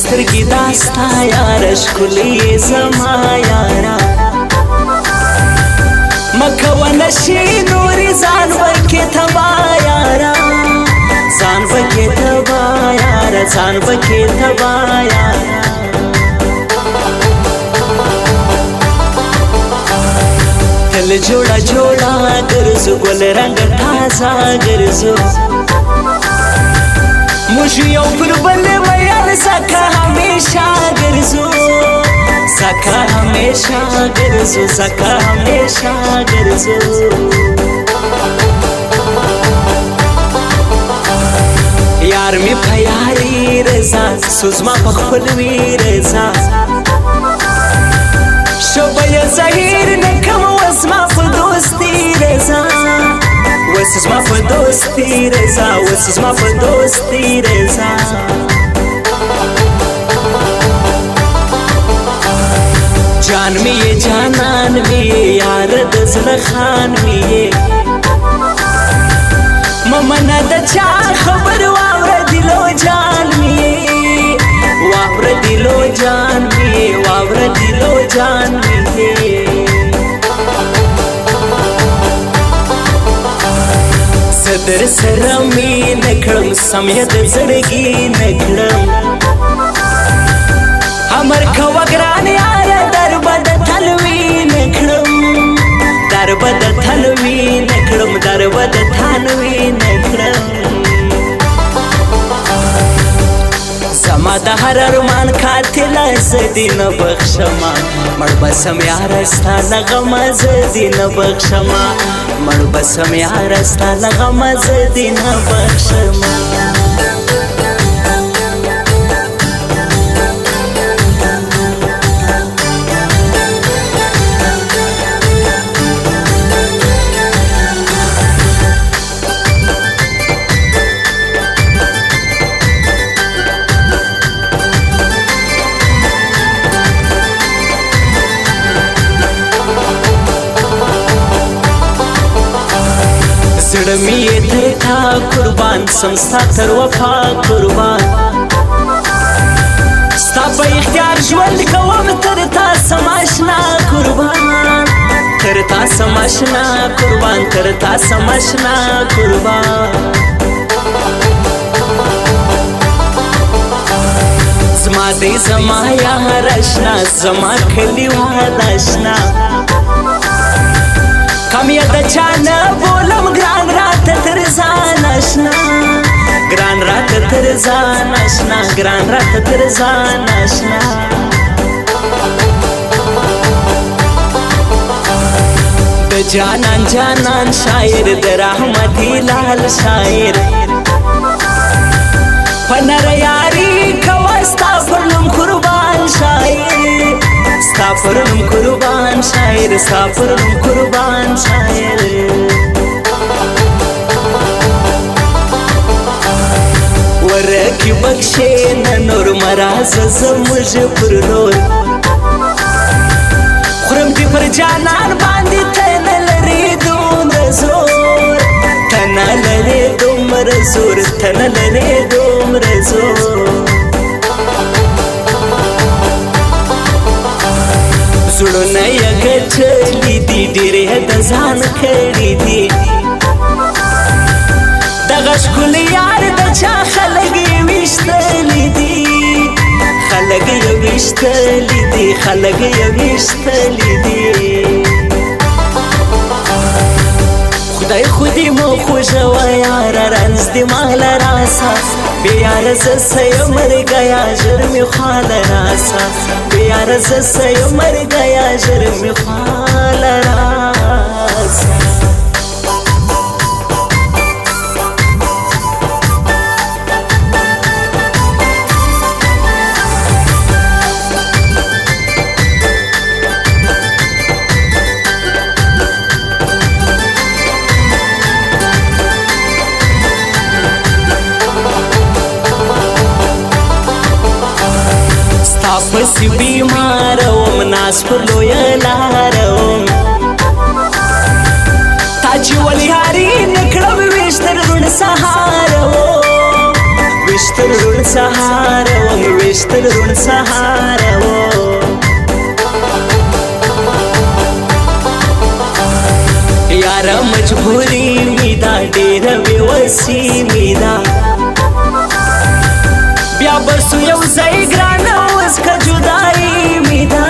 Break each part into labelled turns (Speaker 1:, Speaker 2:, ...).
Speaker 1: سترګې داستا یاره ښکلې زما یاره مکوه نشي نورې ځان پکې تبا یاره ځان پکې تبا یاره ځان پکې تبا یاره تل جوړه جوړه ګرځو ګل رنګ تازه ګرځو موږ یو پر بل میان ځکه همیشه ګرځو ځکه همیشه ګرځو ځکه همیشه ګرځو یار می په یاري رضا سوزما په خپلوي رضا شوبه یې زهیر نه کوم وس ما په دوستي رضا وس زما په دوستي رضا وس زما په دوستي رضا جان می یې جانان می یار د زړه خان می یې ممنه د چا خبر واوره دلو جان می واوره دلو جان می واوره دلو جان می صدر سره می نکړم سم یې د زړګي نکړم امر کوه ګران یاره در بد تلوي نکړم در بد تلوي نکړم در بد تلوي نکړم زما د هر ارمان قاتل زدي نه بخښما مړ بسم یاره ستا له غمه زدي نه بخښما مړ بسم یاره ستا له غمه زدي نه بخښما زړه مې یې تر تا قربان سم ستا تر وفا قربان ستا په اختیار ژوند کوم تر تا سم اشنا قربان تر تا سم اشنا قربان تر تا سم اشنا قربان زما دې زما یار اشنا زما کلیوال اشنا کم یې د چا نه بولم ګران راته تر ځان اشنا ګران راته تر ځان اشنا ګران راته تر ځان اشنا د جانان جانان شاعر د رحمتي لال شاعر په نر یاري کوه ستا پر نوم قربان شاعر ستا پر نوم قربان شاعر ستا پر نوم قربان شاعر ورکی بخشې نه نور مراز زموږ پر نور خورم دې پر جانان باندې ته نه لرې دومره زور ته نه لرې دومره زور ته نه لرې دومره زور زړونه یې ګټلي دي ډېرې د ځان کړي دي دغه ښکلي یار د چا خلک یې ویشتلي دي خلک یې ویشتلي دي خلک یې ویشتلي دي خدای خو دې مو خوږوه یاره رنځ دې ماله راسه بې یاره زه څه یم مرګیا ژر مې خواله راسه بې یاره زه څه یم مرګیا ژر مې خواله راسه پسی بیمارم ناز پر لویه لارم تاچی ولی هاری نکڑم ویشتر رون سهارم ویشتر رون سهارم ویشتر یاره مجبوری می دا ډیره بېوسي می دا بیا به سو یو ځای ګرانه اوس که جدایي می دا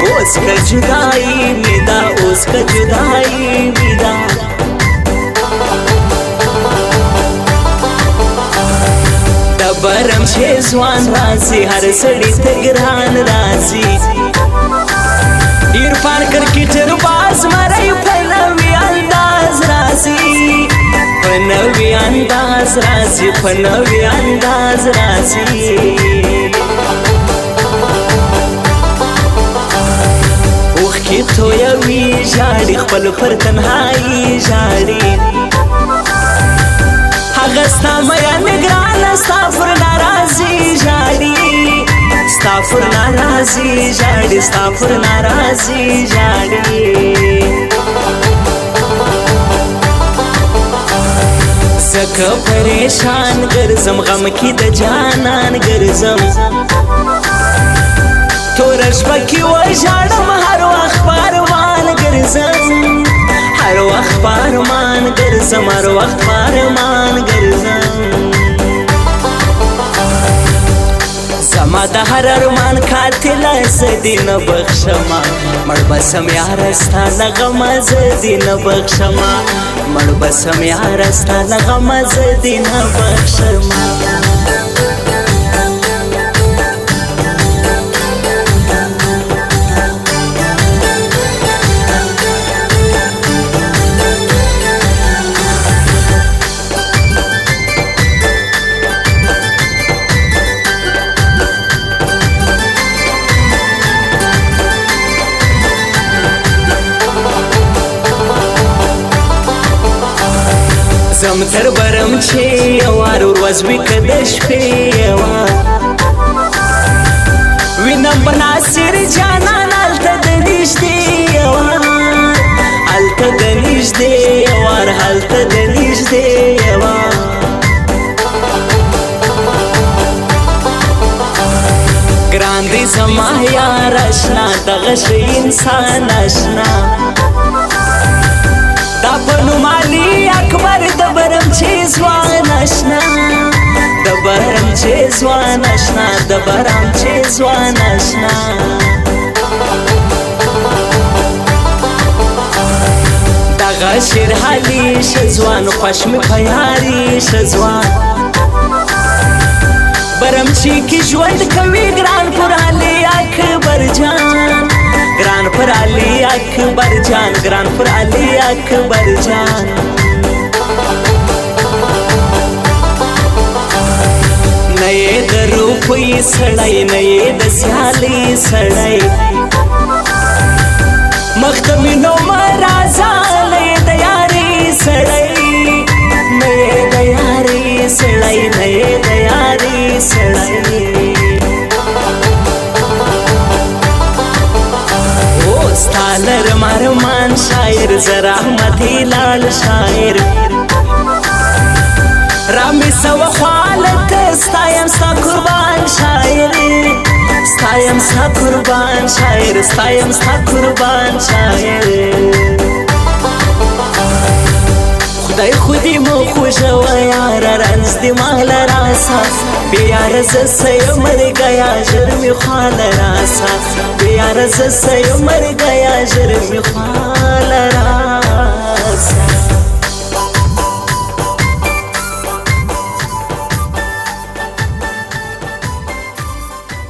Speaker 1: اوس که جدایي می دا اوس که جدایي می دا برم چې ځوان راځي هر سړي ته ګران راځي عرفان کرکټر باز مری په نوي انداز راځي په نوي انداز راځي په نوي انداز راځي اوښکې تویوي ژاړي خپل پر تنهایي ژاړي هغه ستا میینې ګرانه ستا پر ناراضي ژاړي ستا پر ناراضي ژاړي ستا پر ناراضي ژاړي زکه پریشان ګرځم غم کې د جانان ګرځم توره شپه کې وژاړم هر وخت پاروان ګرځم هر وخت پارمان ګرځم هر وخت پارمان ګرځم زما د هر ارمان قاتله زه دې نه بخښمه مړ به سم یاره ستا له غمه زه دې نه بخښمه مړ به سم یاره ستا له غمه زه دې نه بخښمه زم تر برم چې یوار ورځ وي که د شپې یوار وینم به ناصر جانان هلته د نږدې یوار هلته د نږدې یوار هلته د نږدې یوار ګران دی زما یار اشنا دغه شی انسان اشنا دا په نوم علي اکبر د برم چې ځوان اشنا د برم چې ځوان اشنا د برم چې ځوان اشنا دغه شیر حالي شه ځوان خوښ مې په یاري شه ځوان برم چې کې ژوند کوي ګران پر علي اکبر جان ګران پر علي اکبر جان ګران پر علي اکبر جان نه یې د روپۍ سړی نه یې د سیالۍ سړی مخ ته مې نو مه راځه نه یې د یارۍ سړی نه یې د یارۍ سړی نه یې د یارۍ سړی ستا لرمان شاعر زه رحمت هلال شاعر را مې سوه خواله ستایم ستا قربان شاعر ستایم ستا قربان شاعر ستایم ستا قربان شاعر خدای خودی مو خوږوه یاره رنځ دې ماله راسه بې یاره زه څه یم مرګیا ژر مې خواله راسه بې یاره زه څه یم مرګیا ژر مې خواله